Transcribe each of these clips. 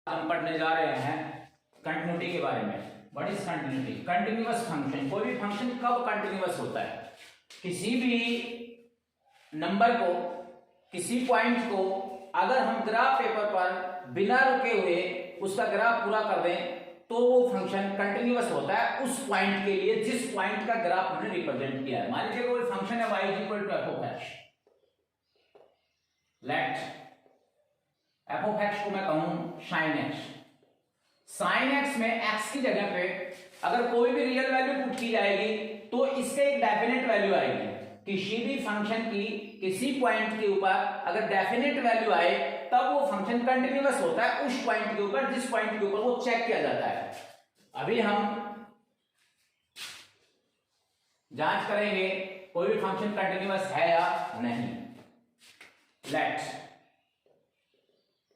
हम पढ़ने जा रहे हैं कंटिन्यूटी के बारे में। What is continuity? Continuous function. कोई भी फंक्शन कब कंटिन्यूअस होता है? किसी भी नंबर को, किसी पॉइंट को अगर हम ग्राफ पेपर पर बिना रुके हुए उसका ग्राफ पूरा कर दें तो वो फंक्शन कंटिन्यूअस होता है उस पॉइंट के लिए जिस पॉइंट का ग्राफ हमने रिप्रेजेंट किया है। मान लीजिए कोई फंक्शन है y equal to F of X. Let F of X को मैं कहूं साइन एक्स। साइन एक्स में एक्स की जगह पे अगर कोई भी रियल वैल्यू पुट की जाएगी तो इसके एक डेफिनेट वैल्यू आएगी। किसी भी फंक्शन की किसी पॉइंट के ऊपर अगर डेफिनेट वैल्यू आए तब वो फंक्शन कंटिन्यूअस होता है उस पॉइंट के ऊपर जिस पॉइंट के ऊपर वो चेक किया जाता है। अभी हम जांच करेंगे कोई भी फंक्शन कंटिन्यूअस है या नहीं। Let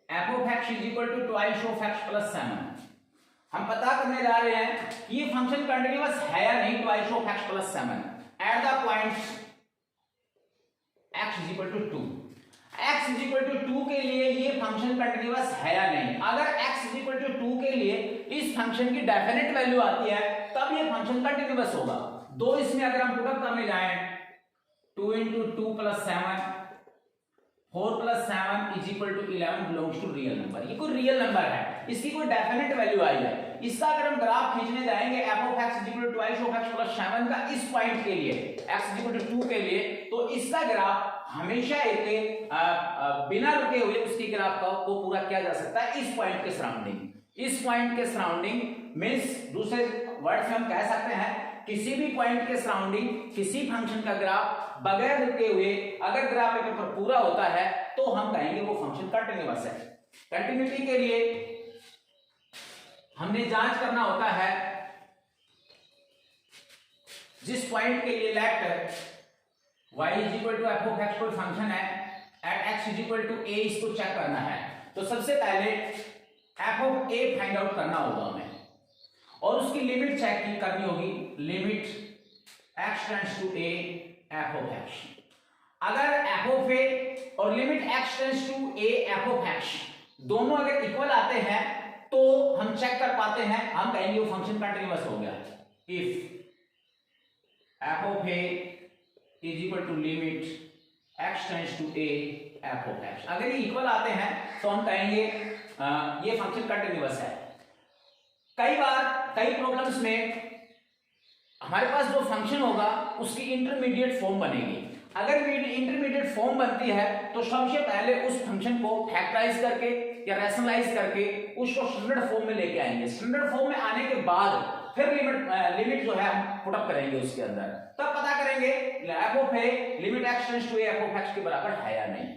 F of X is equal to twice of X plus 7। हम पता करने जा रहे हैं कि ये फंक्शन कंटिन्यूअस है या नहीं। Twice of X plus 7 at the point x is equal to 2। x is equal to 2 के लिए ये फंक्शन कंटिन्यूअस है या नहीं। अगर x इज इक्वल टू 2 के लिए इस फंक्शन की डेफिनेट वैल्यू आती है तब ये फंक्शन कंटिन्यूअस होगा। दो इसमें अगर हम पुट अप करने जाएं 2 into 2 plus 7 4 plus 7 is equal to 11 belongs to real number. ये कोई रियल नंबर है, इसकी कोई डेफिनेट वैल्यू आई है। इसका अगर हम ग्राफ खींचने जाएंगे F of X is equal to twice of X plus 7 का इस पॉइंट के लिए एक्स इज इक्वल टू 2 के लिए, तो इसका ग्राफ हमेशा एक बिना रुके हुए उसकी ग्राफ को पूरा किया जा सकता है इस पॉइंट के सराउंडिंग। इस पॉइंट के सराउंडिंग मींस दूसरे वर्ड में हम कह सकते हैं किसी भी पॉइंट के सराउंडिंग किसी फंक्शन का ग्राफ बगैर रुके हुए अगर ग्राफ पेपर पूरा होता है तो हम कहेंगे वो फंक्शन कंटिन्यूअस है। कंटिन्यूटी के लिए हमने जांच करना होता है जिस पॉइंट के लिए let y is equal to F of X कोई फंक्शन है at x is equal to a, इसको चेक करना है तो सबसे पहले F of a find out करना होगा हमें और उसकी लिमिट चेक करनी होगी। Limit x tends to a F of x। अगर एफ ऑफ a और limit x tends to a F of x दोनों अगर इक्वल आते हैं तो हम चेक कर पाते हैं, हम कहेंगे वो फंक्शन कंटिन्यूअस हो गया। If F of a is equal to limit x tends to a F of x, अगर ये इक्वल आते हैं तो हम कहेंगे ये फंक्शन कंटिन्यूअस है। कई बार कई प्रॉब्लम्स में हमारे पास जो फंक्शन होगा उसकी इंटरमीडिएट फॉर्म बनेगी। अगर इंटरमीडिएट फॉर्म बनती है तो सबसे पहले उस फंक्शन को फैक्टराइज करके या रैशनलाइज करके उसको स्टैंडर्ड फॉर्म में लेके आएंगे। स्टैंडर्ड फॉर्म में आने के बाद फिर लिमिट जो है हम पुट अप करेंगे उसके अंदर, तब पता करेंगे F of A limit X tends to F of X के बराबर है या नहीं।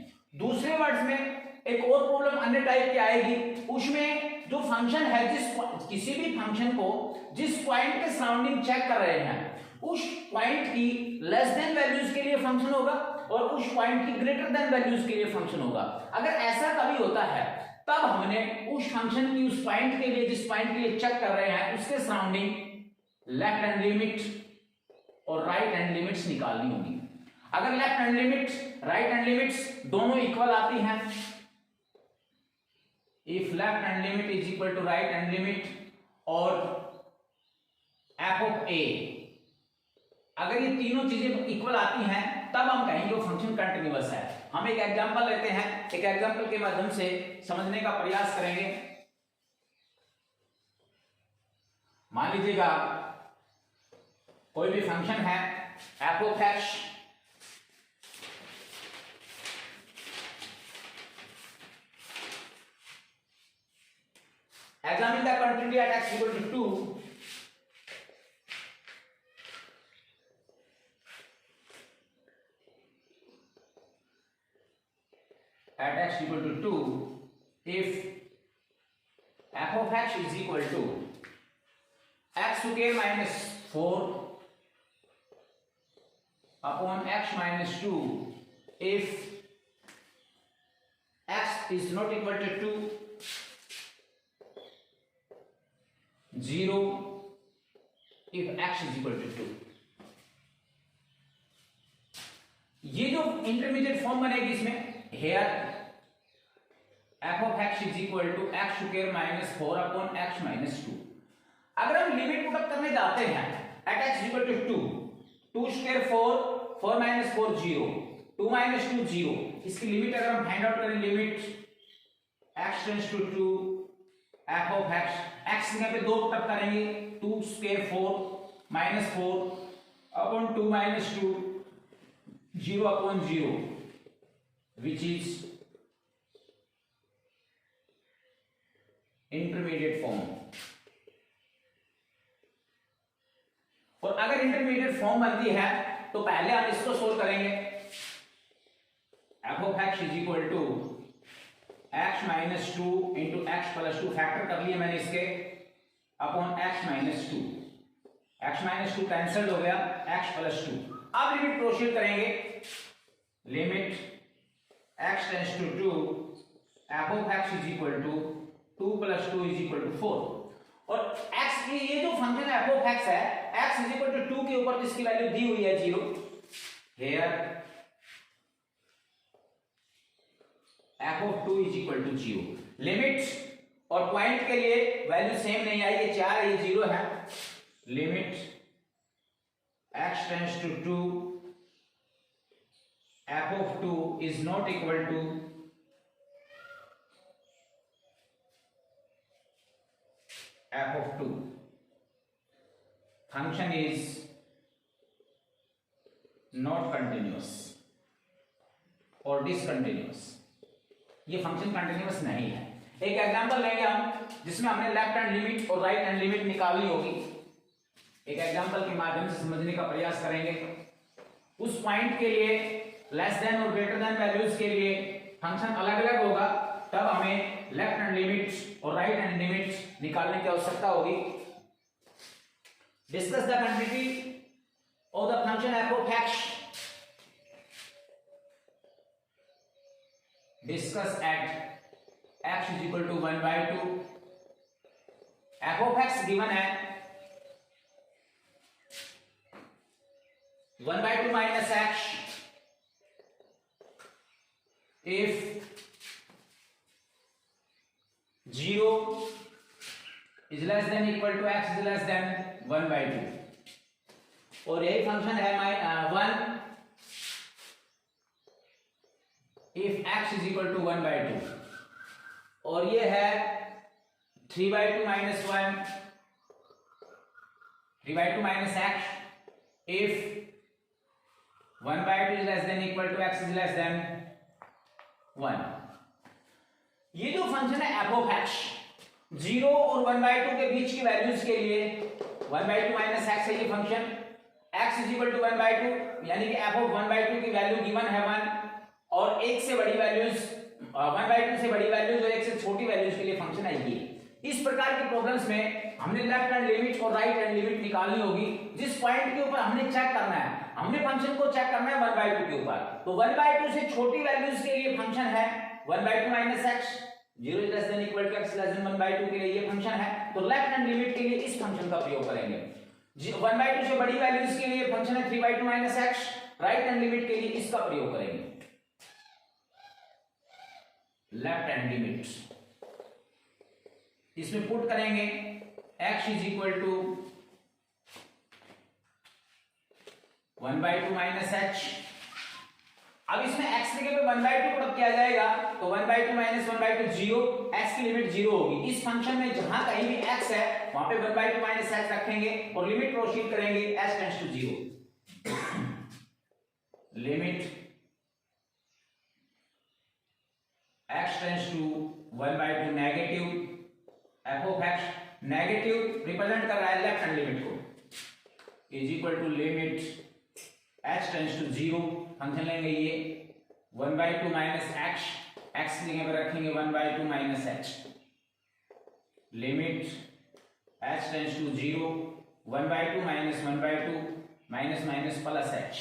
दूसरे वर्ड्स में एक और प्रॉब्लम अन्य टाइप की आएगी, उसमें जो फंक्शन है किसी भी फंक्शन को जिस पॉइंट के सराउंडिंग चेक कर रहे हैं उस पॉइंट की लेस देन वैल्यूज के लिए फंक्शन होगा और उस पॉइंट की ग्रेटर देन वैल्यूज के लिए फंक्शन होगा। अगर ऐसा कभी होता है तब हमने उस फंक्शन की उस पॉइंट के लिए जिस पॉइंट के लिए चेक कर रहे हैं उसके सराउंडिंग लेफ्ट हैंड लिमिट और राइट हैंड लिमिट्स निकालनी होगी। अगर left hand limit right hand limits दोनों इक्वल आती हैं, if left hand limit is equal to right hand limit और एफ ऑफ ए, अगर ये तीनों चीजें इक्वल आती हैं तब हम कहेंगे वो फंक्शन कंटिन्यूअस है। हम एक एग्जांपल लेते हैं, एक एग्जांपल के माध्यम से समझने का प्रयास करेंगे। मान लीजिएगा कोई भी फंक्शन है F of x examine the continuity at x equal to 2 at x equal to 2 if f of x is equal to x to k minus 4 upon x minus 2 if x is not equal to 2 0 if x is equal to 2। ये जो intermediate form बनेगी इसमें here F of X is equal to X square minus 4 upon X minus 2। अगर हम limit put up करने जाते हैं at X equal to 2 square 4 4 minus 4 0 2 minus 2 0। इसकी लिमिट अगर हम फाइंड आउट करें, limit x tends to 2 F of x यहाँ पे 2 पुट अप करेंगे 2 square 4 minus 4 upon 2 minus 2 0 upon 0 which is intermediate form. और अगर इंटरमीडिएट फॉर्म बनती है तो पहले हम इसको सोल्व करेंगे। F of X is equal to X minus 2 into X plus 2 factor कर लिया मैंने इसके upon X minus 2। X minus 2 cancel हो गया, एक्स प्लस 2। अब लिमिट प्रोसीड करेंगे, limit x tends to 2 F of x is equal to 2 plus 2 is equal to 4। और x की ये जो फंक्शन है एफ ऑफ x है, x इज इक्वल टू 2 के ऊपर इसकी वैल्यू दी हुई है 0। Here F of 2 is equal to 0। Limit और पॉइंट के लिए वैल्यू सेम नहीं आई, ये 4 है, ये 0 है। Limit x tends to 2 f of 2 is not equal to f of 2, function is not continuous or discontinuous। ये फंक्शन कंटिन्यूअस नहीं है। एक एग्जांपल लेंगे हम जिसमें हमने लेफ्ट हैंड लिमिट और राइट हैंड लिमिट निकाली होगी। एक एग्जांपल के माध्यम से समझने का प्रयास करेंगे। उस पॉइंट के लिए लेस देन और ग्रेटर देन वैल्यूज के लिए फंक्शन अलग अलग होगा, तब हमें लेफ्ट हैंड लिमिट और राइट हैंड लिमिट निकालने की आवश्यकता होगी। Discuss the quantity of the function F of X. Discuss at X is equal to 1/2। F of X given है 1/2 minus X if 0 is less than equal to x is less than 1/2। और यही function है 1 if x is equal to 1/2। और ये है 3/2 minus 1 3/2 minus x if 1/2 is less than equal to x is less than 1। ये जो function है F of x 0 और 1/2 के बीच की वैल्यूज के लिए 1/2 माइनस एक्स है ये function. x is equal to 1/2 यानी कि एफ ऑफ 1/2 की वैल्यू गिवन है 1 और एक से बड़ी वैल्यूज 1/2 से बड़ी वैल्यूज और एक से छोटी वैल्यूज के लिए फंक्शन है ये। इस प्रकार के प्रॉब्लम्स में हमने लेफ्ट हैंड लिमिट और राइट हैंड लिमिट निकालनी होगी। जिस पॉइंट के ऊपर हमने चेक करना है, हमने फंक्शन को चेक करना है 1/2 के ऊपर, तो 1/2 से छोटी वैल्यूज के लिए फंक्शन है 1/2 minus X. 0 is less than equal to x less than 1/2 के लिए ये फंक्शन है, तो लेफ्ट हैंड लिमिट के लिए इस फंक्शन का प्रयोग करेंगे। 1/2 से बड़ी वैल्यूज के लिए फंक्शन है 3/2 minus X. Right hand limit के लिए इसका प्रयोग करेंगे लेफ्ट हैंड लिमिट। इसमें पुट करेंगे x is equal to 1/2 minus h। अब इसमें x की जगह पे 1/2 पुट किया जाएगा तो 1/2 माइनस 1/2 0, x की लिमिट 0 होगी। इस फंक्शन में जहां कहीं भी x है वहां पे 1/2 माइनस h रखेंगे और लिमिट प्रोसीड करेंगे h tends to 0। Limit x tends to 1/2 negative, F of x negative represent कर रहा है लेफ्ट हैंड लिमिट को, is equal to limit h tends to 0। Function लेंगे ये 1/2 माइनस x, x की जगह पर रखेंगे 1/2 minus h। Limit h tends to 0, 1/2 minus 1/2 minus minus plus h,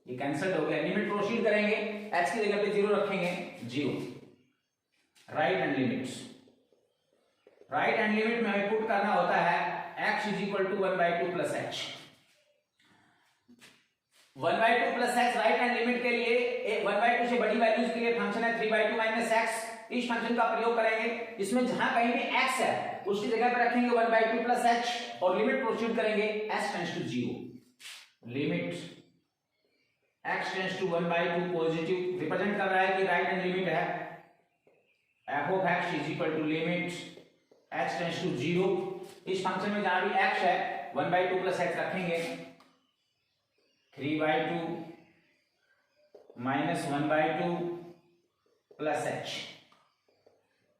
ये कैंसिल हो गया। लिमिट प्रोसीड करेंगे, h की जगह पे 0 रखेंगे 0। Right hand limit, right hand limit में हमें पुट करना होता है x is equal to 1/2 plus h। 1/2 plus x right hand limit के लिए 1/2 से बड़ी वैल्यूज के लिए फंक्शन है 3/2 माइनस x। इस फंक्शन का प्रयोग करेंगे। इसमें जहां कहीं भी x है उसकी जगह पर रखेंगे 1/2 प्लस h और लिमिट प्रोसीड करेंगे s tends to 0। Limit x tends to 1/2 positive represent कर रहा है कि राइट हैंड लिमिट है। f of x is equal to limit x tends to 0। इस फंक्शन में जहां भी x है 1/2 प्लस h रखेंगे 3/2 minus 1/2 plus h।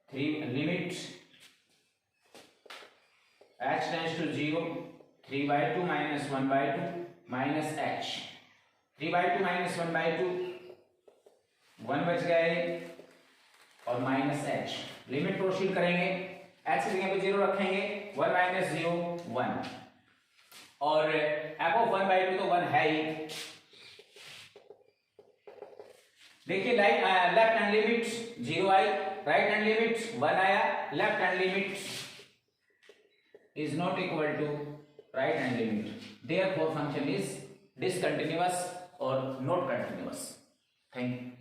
3 limit h tends to 0 3/2 minus 1/2 minus h। 3/2 minus 1/2 1 बच गए और माइनस h। लिमिट प्रोसीड करेंगे h की जगह पे 0 रखेंगे 1 माइनस 0 1 और f ऑफ 1/2 तो 1 है ही। देखिए लेफ्ट हैंड लिमिट 0 आई, राइट हैंड लिमिट 1 आया। Left hand limit is not equal to right hand limit, therefore function is discontinuous or not continuous. Thank you.